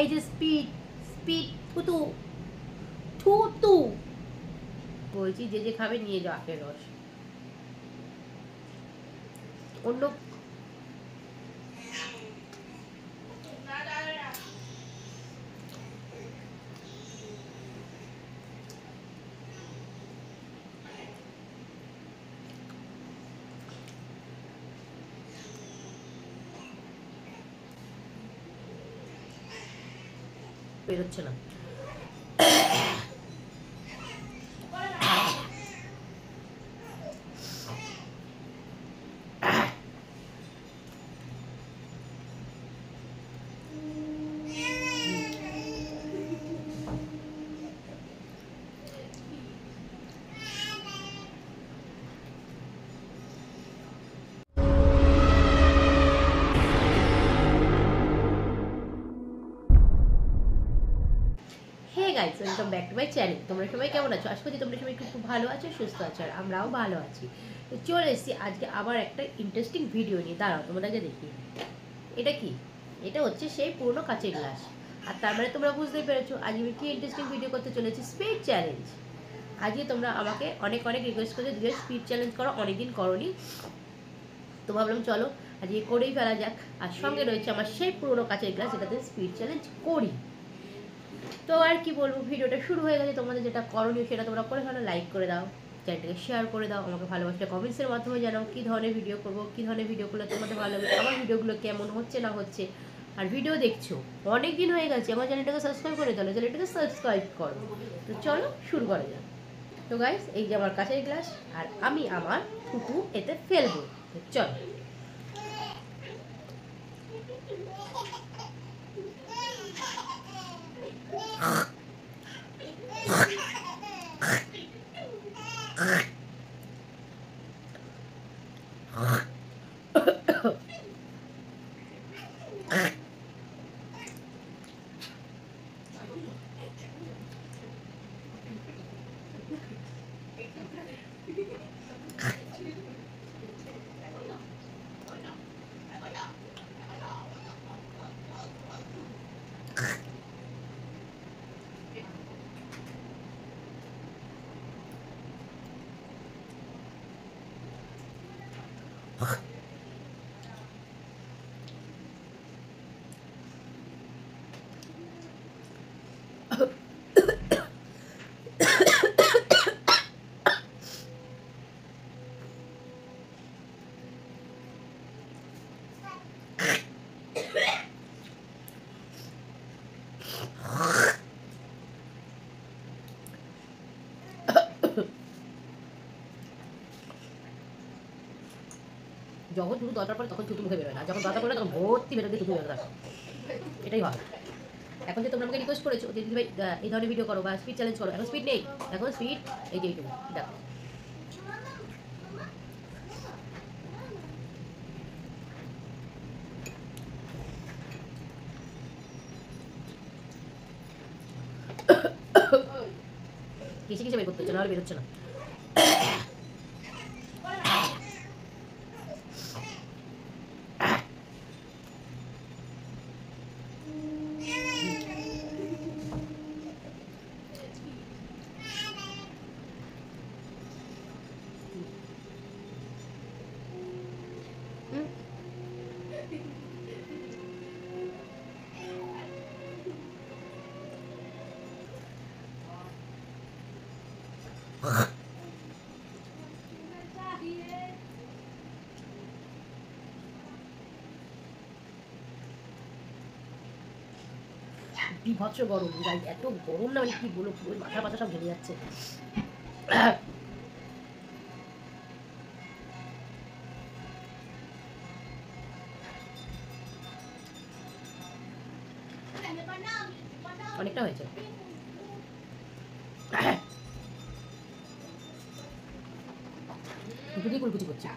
এই যে speed speed থুতু থুতু বলছি, যে যে খাবে নিয়ে যাও আখের রস। অন্য বেরোচ্ছে না। Hey guys, welcome back to my channel. তোমরা সবাই কেমন আছো? আশা করি তোমরা সবাই খুব ভালো আছো, সুস্থ আছো, আর আমরাও ভালো আছি। তো চলে এসেছি আজকে আবার একটা ইন্টারেস্টিং ভিডিও নিয়ে। দাঁড়াও তোমাদেরকে দেখি এটা কি। এটা হচ্ছে সেই পুরনো কাঁচের গ্লাস। আর তার মানে তোমরা বুঝতেই পেরেছো আজকে আমি কি ইন্টারেস্টিং ভিডিও করতে চলেছি, স্পিড চ্যালেঞ্জ। আজকে তোমরা আমাকে অনেক অনেক রিকোয়েস্ট করেছো যে স্পিড চ্যালেঞ্জ করো, অনেকদিন করোনি। তো ভাবলাম চলো আজকে করেই ফেলা যাক। আর সঙ্গে রয়েছে আমার সেই পুরনো কাঁচের গ্লাস, যেটাতে স্পিড চ্যালেঞ্জ করি। তো আর কি বলবো, ভিডিওটা শুরু হয়ে গেছে। তোমাদের যেটা করণীয় সেটা তোমরা করে ফেলো, লাইক করে দাও, চ্যানেলটাকে শেয়ার করে দাও, আমাকে ভালোবাসা কমেন্টসের মাধ্যমে জানাও কী ধরনের ভিডিও করবো, কী ধরনের ভিডিও করলে তোমাদের ভালো লাগবে, আমার ভিডিওগুলো কেমন হচ্ছে না হচ্ছে। আর ভিডিও দেখছো অনেক দিন হয়ে গেছে, আমার চ্যানেলটাকে সাবস্ক্রাইব করে দাও, চ্যানেলটাকে সাবস্ক্রাইব করো। তো চলো শুরু করা যাক। তো গাইস, এই যে আমার কাছের গ্লাস, আর আমি আমার থুতু এতে ফেলবো। তো চলো। যখন থুতু দরকার পড়ে তখন থুতু মুখে বেরোয় না, যখন দরকার পড়ে তখন ভর্তি বেরোতে থুতু বেরোতে থাকে। এটাই হয়। এখন যে তোমরা আমাকে রিকোয়েস্ট করেছো যে দিদি ভাই এই ধরনের ভিডিও করো বা স্পিড চ্যালেঞ্জ করো, এখন স্পিড নেই, এখন স্পিড এই যে এইটুকু দেখো। কিসে কিসে বের করতে হচ্ছে, নাহলে বেরোচ্ছে না। বিভৎস গরম গাইজ, এত গরম না, মানে কি বলবো, পুরো মাথা পাতা সব ঝেড়ে যাচ্ছে। অনেকটা হয়েছে। কুচি কুলকুচি করছি।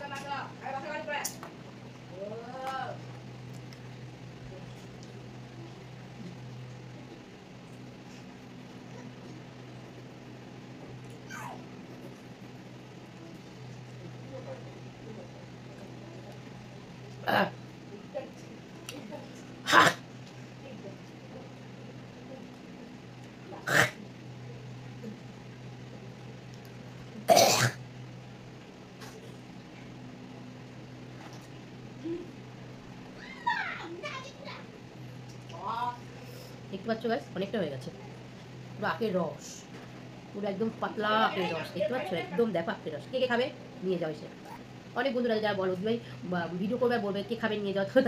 দেখতে পাচ্ছ গাছ অনেকটা হয়ে গেছে। পুরো আখের রস, পুরো একদম পাতলা আখের রস দেখতে পাচ্ছ, একদম দেখো আখের রস। কে কে খাবে নিয়ে যাও এসে। অনেক বন্ধুরা যারা বলো ভাই ভিডিও করবে আর বলবে কে খাবে নিয়ে যাও, তো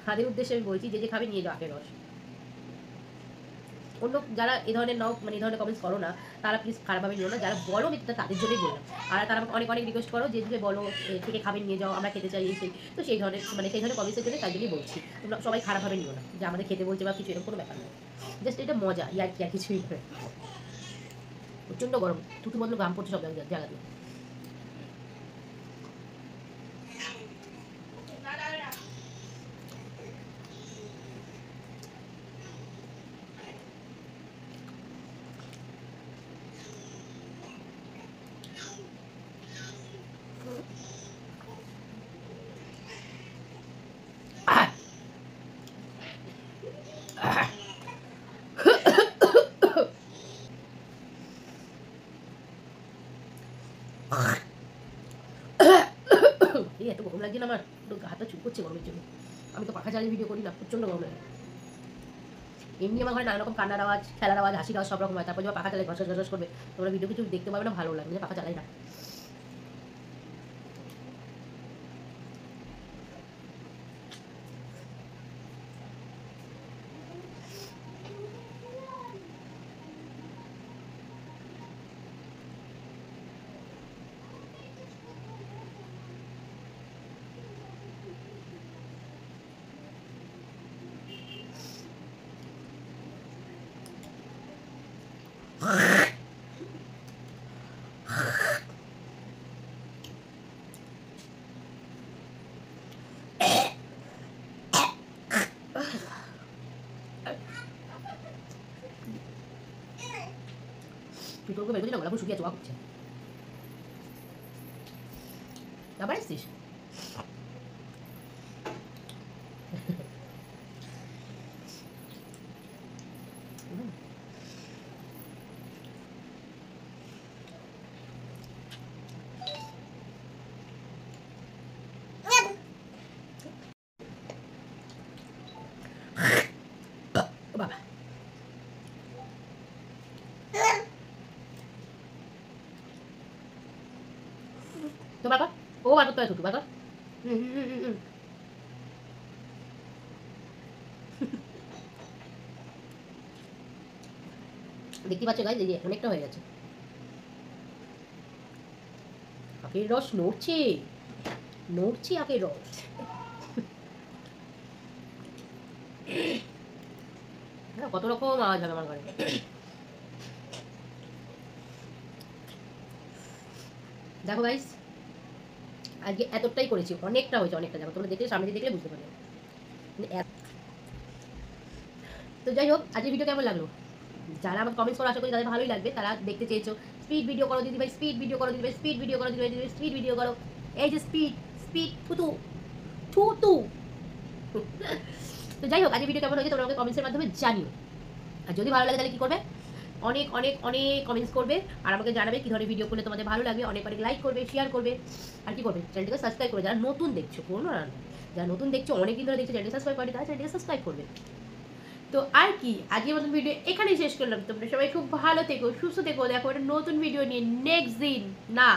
তাদের উদ্দেশ্যে আমি বলছি যে খাবে নিয়ে যাও আখের রস। অন্য যারা এই ধরনের নাও মানে এই ধরনের কমেন্টস করো না, তারা প্লিজ খারাপভাবে নিও না। যারা বলো আমি তাদের জন্যই বললাম। আর তারা আমাকে অনেক অনেক রিকোয়েস্ট করো যে বলো থেকে খাবে নিয়ে যাও, আমরা খেতে চাই সেই। তো সেই ধরনের সেই ধরনের কমেন্টসের জন্য তাই জন্যই বলছি। তোমরা সবাই খারাপভাবে নিও না যে আমাদের খেতে বলছে বা কিছু, এরকম কোনো ব্যাপার নয়। জাস্ট এটা মজা, ইয়ার কি আর কিছুই নয়। প্রচণ্ড গরম, থুতু মতন ঘাম পড়ছে সব জায়গাতে। এই এত গরম লাগছে না আমার, হাতটা চুপ করছে গরমের জন্য। আমি তো পাখা চালিয়ে ভিডিও করি না, প্রচণ্ড গরম লাগে। এমনি আমার ঘরে নানা রকম কান্নার আওয়াজ, খেলার আওয়াজ, হাসির আওয়াজ সব রকম হয়। তারপর যখন পাখা চালাই ঘস ঘস করবে, তোমরা ভিডিও কিছু দেখতে পাবে না, ভালো লাগে না, পাখা চালাই না। ভিতরকে বের করছি না, গলা খুব শুকিয়ে চোয়া করছে। আবার এসছিস? বাবা তো বার কর, ও বার করতে হয় ছোটু, বার কর। দেখতে পাচ্ছ গাইজ, এই যে অনেকটা হয়ে গেছে। আখের রস নড়ছে, নড়ছে আখের রস। কত রকম আওয়াজ হবে আমার ঘরে। দেখো গাইজ, আজকে এতটাই করেছি, অনেকটা হয়েছে, অনেকটা। দেখো তোমরা দেখলে, সামনে দেখলে বুঝতে পারবে। তো যাই হোক, আজকের ভিডিও কেমন লাগলো? যারা আমার কমেন্টস করে আশা করি তাদের ভালোই লাগবে। তারা দেখতে চেয়েছো স্পিড ভিডিও করো দিদি ভাই, স্পিড ভিডিও করো দিদি ভাই, স্পিড ভিডিও করো দিদি ভাই, স্পিড ভিডিও করো। এই যে স্পিড স্পিড থুতু থুতু। তো যাই হোক, আজকের ভিডিও কেমন হয়েছে তোমরা আমাকে কমেন্টসের মাধ্যমে জানিও। আর যদি ভালো লাগে তাহলে কী করবে? অনেক অনেক অনেক কমেন্টস করবে আর আমাকে জানাবে কী ধরনের ভিডিও করলে তোমাদের ভালো লাগবে। অনেক অনেক লাইক করবে, শেয়ার করবে। আর কী করবে? চ্যানেলটিকে সাবস্ক্রাইব করবে। যারা নতুন দেখছো, কোনো না, যারা নতুন দেখছো, অনেক দিন ধরে দেখছো, চ্যানেলটি সাবস্ক্রাইব করে, তারা চ্যানেলটিকে সাবস্ক্রাইব করবে। তো আর কি, আজকের মতন ভিডিও এখানেই শেষ করলাম। তোমরা সবাই খুব ভালো থেকো, সুস্থ থেকো। দেখো একটা নতুন ভিডিও নিয়ে নেক্সট দিন, না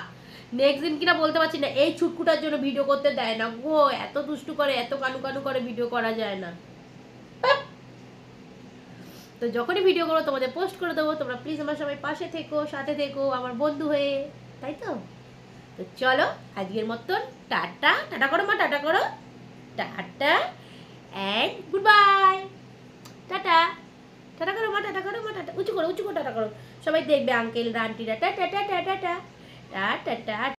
নেক্সট দিন কিনা বলতে পারছি না, এই ছুটকুটার জন্য ভিডিও করতে দেয় না গো, এত দুষ্টু করে, এত কানু কানু করে ভিডিও করা যায় না। তো যখনই ভিডিও করো তোমাদের পোস্ট করে দেবো। তোমরা প্লিজ আমার সবাই পাশে থেকো, সাথে থেকো, আমার বন্ধু হয়ে, তাই তো? তো চলো আজকের মতন টাটা, টাটা করো মা, টাটা করো, tata and good bye. Tata, tata করো মা, টাটা করো মা, টাটা, উঁচু করো, উঁচু করে টাটা করো। সবাই দেখবে আঙ্কেল আন্টিরা, টাটা টাটা টাটা টাটা টাটা।